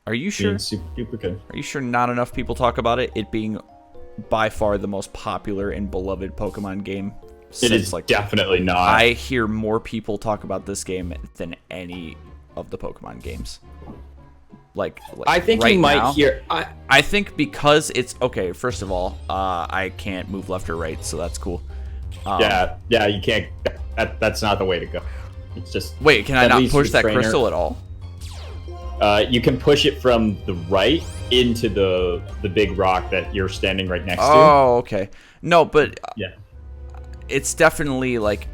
Are you sure? Being super duper good. Are you sure not enough people talk about it? It being by far the most popular and beloved Pokemon game. It is like definitely not. I hear more people talk about this game than any of the Pokemon games. Like I think right you might now, hear. I think because it's okay. First of all, I can't move left or right, so that's cool. Yeah, you can't. That's not the way to go. It's just wait. Can I not push that crystal at all? You can push it from the right into the big rock that you're standing right next to. Oh, okay. No, but yeah, it's definitely like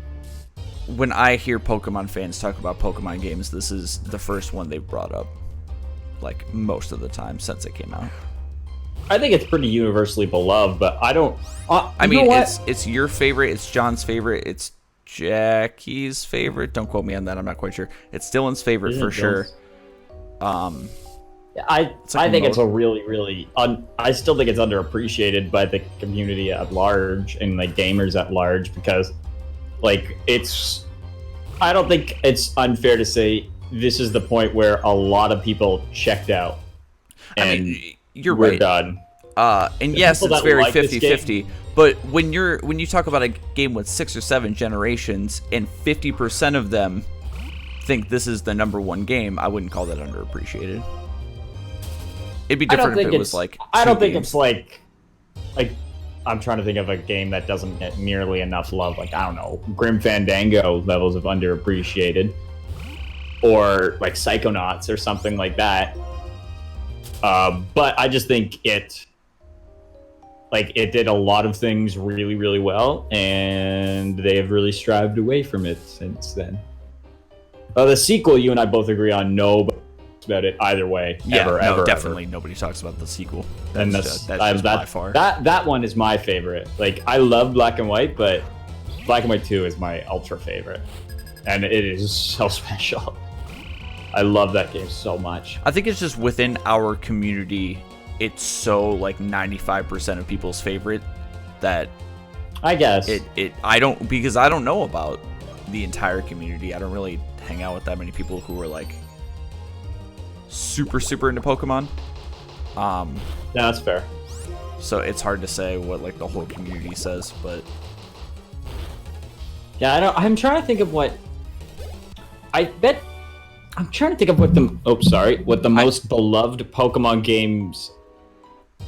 when I hear Pokemon fans talk about Pokemon games, this is the first one they've brought up. Like most of the time since it came out. I think it's pretty universally beloved, but I don't. I mean, it's your favorite. It's John's favorite. It's Jackie's favorite. Don't quote me on that. I'm not quite sure. It's Dylan's favorite for sure. I think it's a really I still think it's underappreciated by the community at large and like gamers at large because like it's. I don't think it's unfair to say this is the point where a lot of people checked out. And I mean, you're we're right. done. And yes, it's very 50-50. But when you talk about a game with 6 or 7 generations and 50% of them think this is the #1 game, I wouldn't call that underappreciated. It'd be different if it was like. I don't think it's like I'm trying to think of a game that doesn't get nearly enough love. Like I don't know, Grim Fandango levels of underappreciated, or like Psychonauts or something like that. But I just think it did a lot of things really well, and they have really strived away from it since then. The sequel, you and I both agree on no about it either way. Yeah, definitely nobody talks about the sequel. That's by far. That one is my favorite. Like I love Black and White, but Black and White 2 is my ultra favorite, and it is so special. I love that game so much. I think it's just within our community, it's so like 95% of people's favorite that I guess I don't know about the entire community. I don't really hang out with that many people who are like super into Pokemon. Yeah, that's fair. So it's hard to say what like the whole community says, but yeah, I'm trying to think of what I'm trying to think of what the most beloved Pokemon games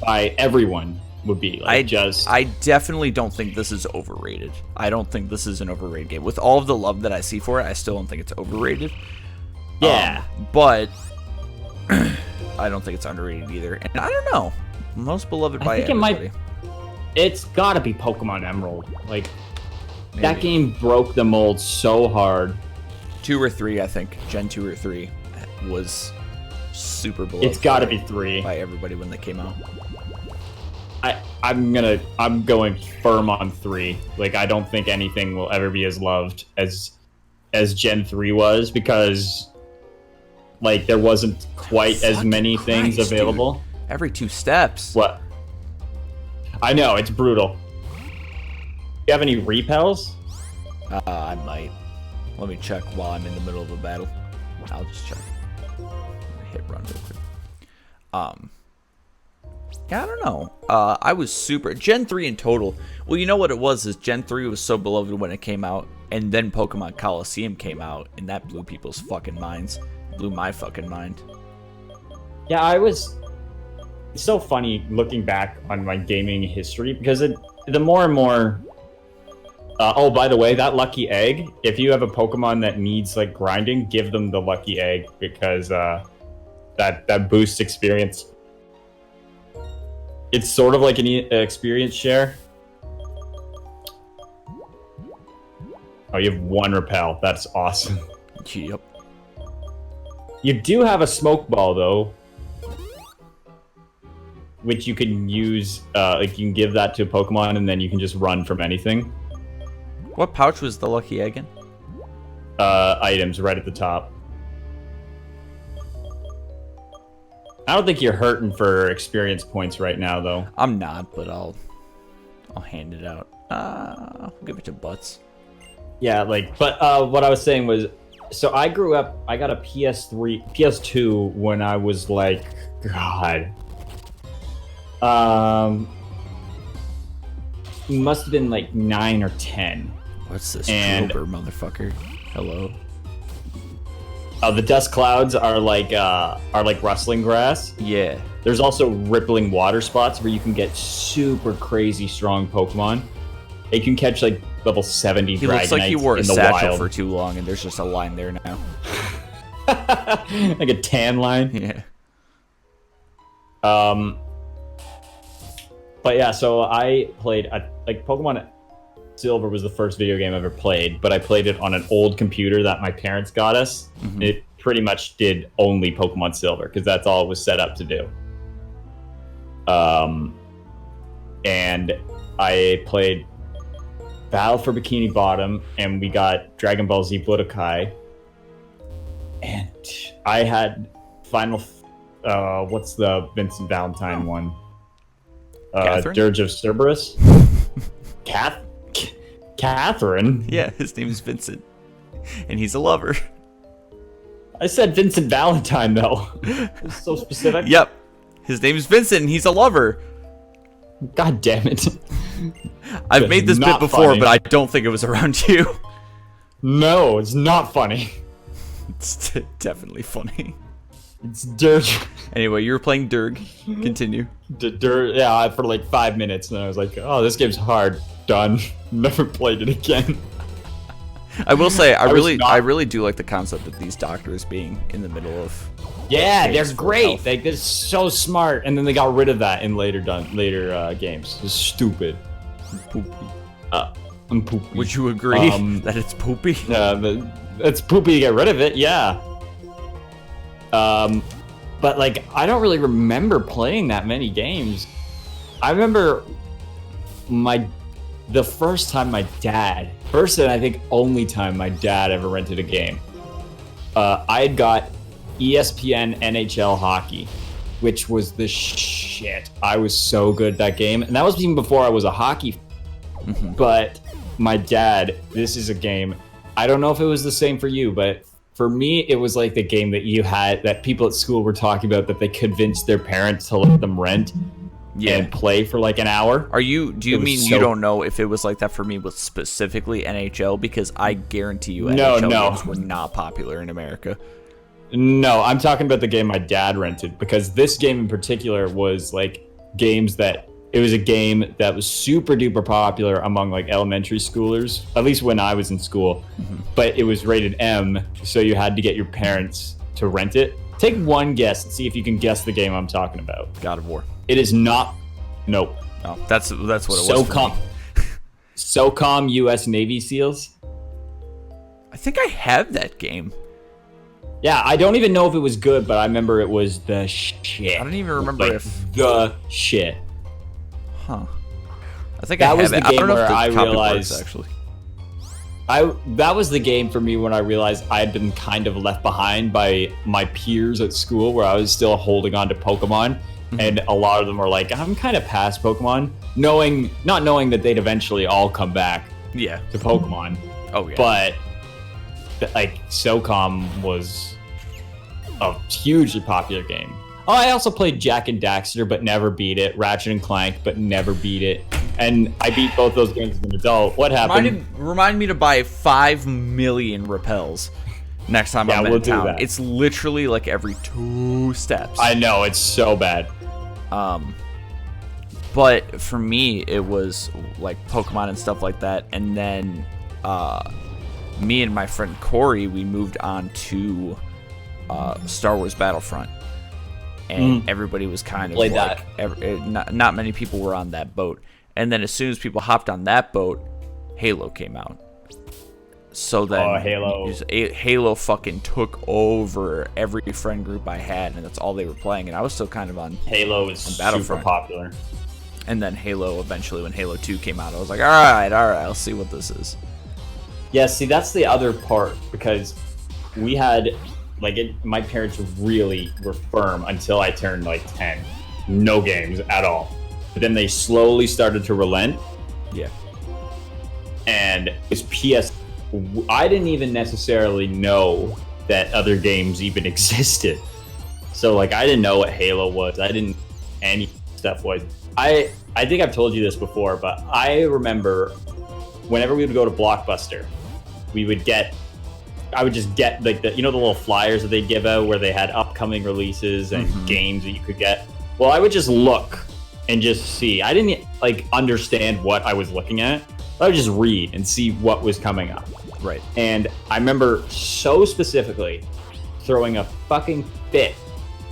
by everyone would be. Like I definitely don't think this is overrated. I don't think this is an overrated game. With all of the love that I see for it, I still don't think it's overrated. Yeah. But I don't think it's underrated either. And I don't know. Most beloved by everybody. It's gotta be Pokemon Emerald. Like that game broke the mold so hard. 2 or 3, I think. Gen 2 or 3 was super beloved. It's got to be 3 by everybody when they came out. I'm going firm on 3. Like I don't think anything will ever be as loved as Gen 3 was because like there wasn't quite as many things available. Dude. Every 2 steps. What? I know, it's brutal. You have any repels? I might. Let me check while I'm in the middle of a battle. I'll just check. Hit run real quick. Yeah, I don't know. I was super Gen 3 in total. Well, you know what it was is Gen 3 was so beloved when it came out, and then Pokemon Coliseum came out, and that blew people's fucking minds. Blew my fucking mind. Yeah, it's so funny looking back on my gaming history because the more and more. Oh, by the way, that lucky egg, if you have a Pokemon that needs like grinding, give them the lucky egg because that boosts experience. It's sort of like an experience share. Oh, you have 1 repel. That's awesome. Yep. You do have a smoke ball though, which you can use. Like you can give that to a Pokemon, and then you can just run from anything. What pouch was the lucky egg in? Items right at the top. I don't think you're hurting for experience points right now, though. I'm not, but I'll hand it out. I'll give it to Butts. Yeah, like, but what I was saying was, So I grew up. I got a PS3, PS2 when I was like, God, must have been like 9 or 10. What's this trooper, motherfucker? Hello. The dust clouds are like rustling grass. Yeah. There's also rippling water spots where you can get super crazy strong Pokemon. You can catch like level 70 He Dragonites looks like he wore a in the satchel wild. for too long, and there's just a line there now. Like a tan line. Yeah. But yeah, so I played like Pokemon Silver was the first video game I ever played, but I played it on an old computer that my parents got us. Mm-hmm. It pretty much did only Pokemon Silver because that's all it was set up to do. And I played Battle for Bikini Bottom, and we got Dragon Ball Z Budokai. And I had Final... what's the Vincent Valentine one? Dirge of Cerberus? Catherine? Yeah, his name is Vincent. And he's a lover. I said Vincent Valentine, though. It's so specific. Yep. His name is Vincent, and he's a lover. God damn it. I've made this bit before, funny. but I don't think it was around you. No, it's not funny. It's definitely funny. It's Dirge. Anyway, you were playing Durg. Continue. Yeah, for like 5 minutes, and then I was like, oh, this game's hard. Done. Never played it again. I will say, I really do like the concept of these doctors being in the middle of. Yeah, they're great. Like, they're so smart, and then they got rid of that in later games. It's stupid. Poopy. I'm poopy. Would you agree that it's poopy? It's poopy to get rid of it. Yeah. But like, I don't really remember playing that many games. I remember the first and I think only time my dad ever rented a game. I had got ESPN NHL Hockey, which was the shit. I was so good at that game, and that was even before I was a hockey. Mm-hmm. But my dad, this is a game. I don't know if it was the same for you, but for me, it was like the game that you had that people at school were talking about that they convinced their parents to let them rent and play for like an hour. Do you mean you don't know if it was like that for me with specifically NHL? Because I guarantee you NHL games were not popular in America. No, I'm talking about the game my dad rented, because this game in particular was like it was a game that was super duper popular among like elementary schoolers, at least when I was in school. Mm-hmm. But it was rated M, so you had to get your parents to rent it. Take one guess and see if you can guess the game I'm talking about. God of War. It is not. Nope. Oh, that's what it was. SOCOM US Navy SEALs. I think I have that game. Yeah, I don't even know if it was good, but I remember it was the shit. I don't even remember the shit. Huh. I think that was the game where I realized actually. That was the game for me when I realized I had been kind of left behind by my peers at school, where I was still holding on to Pokemon, and a lot of them were like, I'm kind of past Pokemon, not knowing that they'd eventually all come back to Pokemon. Oh yeah. But like, SOCOM was a hugely popular game. Oh, I also played Jak and Daxter, but never beat it. Ratchet and Clank, but never beat it. And I beat both those games as an adult. What happened? Remind me to buy 5 million repels next time I'm in town. That. It's literally like every 2 steps. I know, it's so bad. But for me, it was like Pokemon and stuff like that. And then me and my friend Corey, we moved on to Star Wars Battlefront. And everybody was kind of not many people were on that boat. And then as soon as people hopped on that boat, Halo came out. So then Halo fucking took over every friend group I had, and that's all they were playing. And I was still kind of on Halo is super popular. And then Halo, eventually when Halo 2 came out, I was like, all right, I'll see what this is. Yeah, see, that's the other part, because we had, my parents really were firm until I turned like 10. No games at all. But then they slowly started to relent. Yeah. And it was PS1 I didn't even necessarily know that other games even existed. So like I didn't know what Halo was. I didn't any stuff was. I think I've told you this before, but I remember whenever we would go to Blockbuster, I would just get like the little flyers that they'd give out where they had upcoming releases and games that you could get. Well, I would just look and just see. I didn't like understand what I was looking at. I would just read and see what was coming up. Right. And I remember so specifically throwing a fucking fit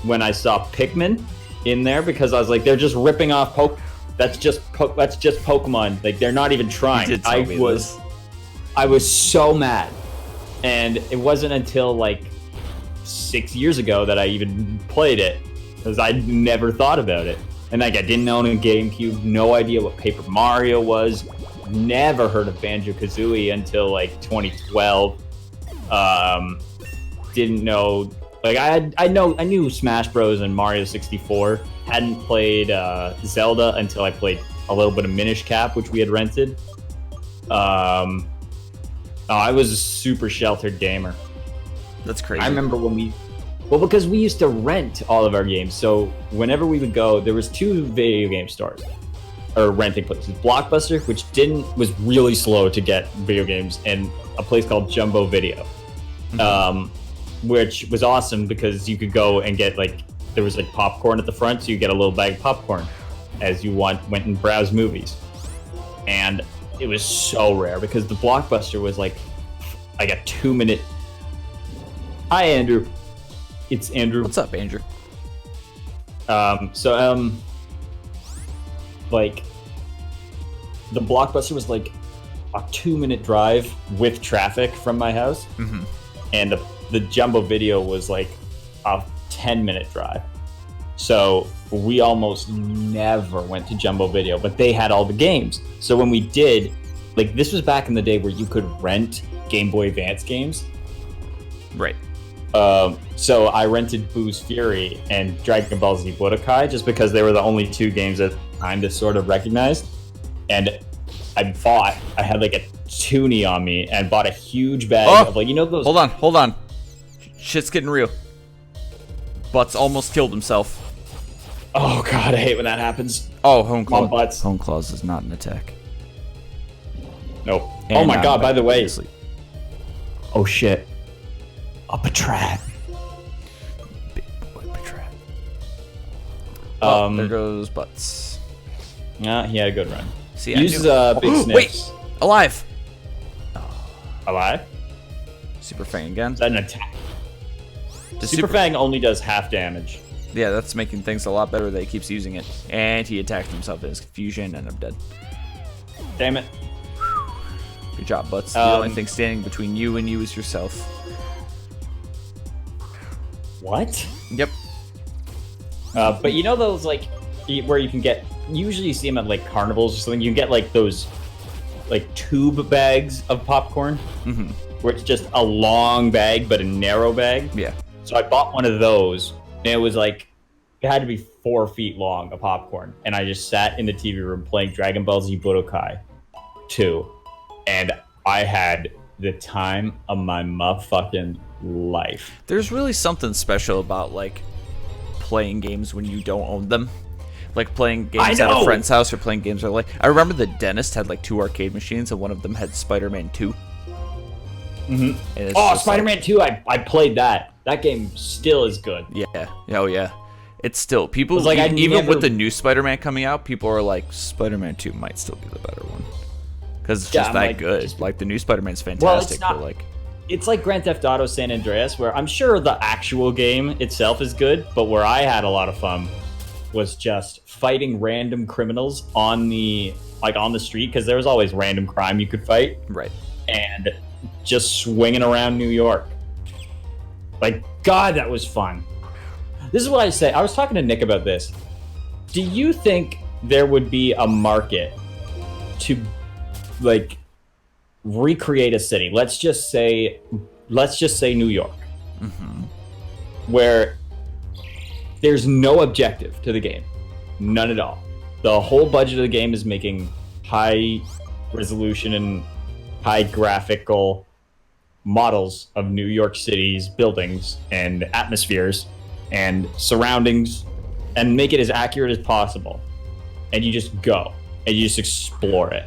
when I saw Pikmin in there, because I was like, they're just ripping off that's just Pokemon. Like they're not even trying. I was so mad. And it wasn't until like 6 years ago that I even played it, because I never thought about it. And like I didn't own a GameCube, no idea what Paper Mario was, never heard of Banjo-Kazooie until like 2012. Didn't know, like I knew Smash Bros and Mario 64. Hadn't played Zelda until I played a little bit of Minish Cap, which we had rented. I was a super sheltered gamer. That's crazy. I remember because we used to rent all of our games. So whenever we would go, there was 2 video game stores or renting places. Blockbuster, which was really slow to get video games, and a place called Jumbo Video, which was awesome because you could go and get there was popcorn at the front, so you get a little bag of popcorn as you went and browse movies. And it was so rare because the Blockbuster was like a 2-minute. Hi, Andrew. It's Andrew. What's up, Andrew? The Blockbuster was like a 2-minute drive with traffic from my house, and the Jumbo Video was like a 10-minute drive. So we almost never went to Jumbo Video, but they had all the games. So when we did, this was back in the day where you could rent Game Boy Advance games. Right. So I rented Boo's Fury and Dragon Ball Z Budokai just because they were the only 2 games that kind of sort of recognized. And I had like a toonie on me and bought a huge bag of those. Hold on. Shit's getting real. Butts almost killed himself. Oh god, I hate when that happens. Oh, Home Claw. Butts. Home Claws is not an attack. Nope. And oh my god, by the way. Obviously. Oh shit. A Patrat. Big boy Patrat. There goes Butts. Yeah, he had a good run. See, uses big sniffs. Wait! Alive! Alive? Super Fang again. Is that an attack? Super Fang only does half damage. Yeah, that's making things a lot better that he keeps using it. And he attacked himself in his confusion, and I'm dead. Damn it. Good job, Butts. The only thing standing between you and you is yourself. What? Yep. But those, where you can get... Usually you see them at, carnivals or something. You can get, those, tube bags of popcorn. Where it's just a long bag, but a narrow bag. Yeah. So I bought one of those, and it was it had to be 4 feet long of popcorn. And I just sat in the TV room playing Dragon Ball Z Budokai 2. And I had the time of my motherfucking life. There's really something special about, playing games when you don't own them. Playing games at a friend's house or playing games I remember the dentist had 2 arcade machines, and one of them had Spider-Man 2. Spider-Man 2, I played that. That game still is good. Yeah. Oh, yeah. It's still... People, even with the new Spider-Man coming out, people are like, Spider-Man 2 might still be the better one. Because it's just that good. The new Spider-Man's fantastic. Well, it's like Grand Theft Auto San Andreas, where I'm sure the actual game itself is good, but where I had a lot of fun was just fighting random criminals on the street, because there was always random crime you could fight. Right. And just swinging around New York. God, that was fun. This is what I say. I was talking to Nick about this. Do you think there would be a market to recreate a city? Let's just say New York, where there's no objective to the game, none at all. The whole budget of the game is making high resolution and high graphical models of New York City's buildings and atmospheres and surroundings and make it as accurate as possible. And you just go and you just explore it.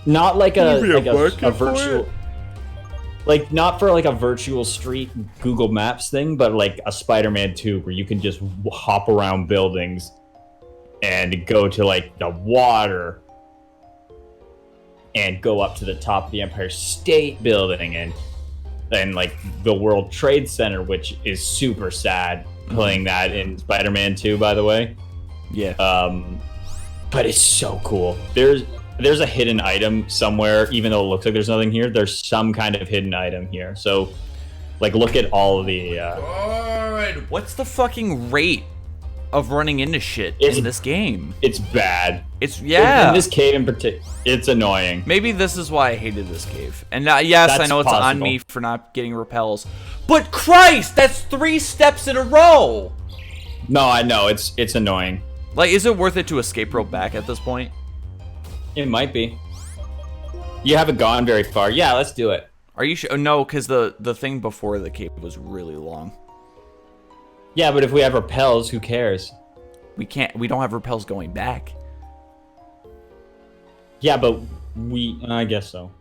Not like a virtual, like not for like a virtual street Google Maps thing, but like a Spider-Man 2 where you can just hop around buildings and go to like the water and go up to the top of the Empire State Building and like the World Trade Center, which is super sad playing that in Spider-Man 2, by the way. Yeah. But it's so cool. There's a hidden item somewhere, even though it looks like there's nothing here. There's some kind of hidden item here. So, like, look at all of the. God, what's the fucking rate of running into shit in this game? It's bad. In this cave in particular, it's annoying. Maybe this is why I hated this cave. And yes, That's I know it's possible. on me for not getting repels, but Christ, that's 3 steps in a row. No, I know it's annoying. Like, is it worth it to escape rope back at this point? It might be. You haven't gone very far. Yeah, let's do it. Are you sure? No, because the thing before the cave was really long. Yeah, but if we have repels, who cares? We don't have repels going back. Yeah, but I guess so.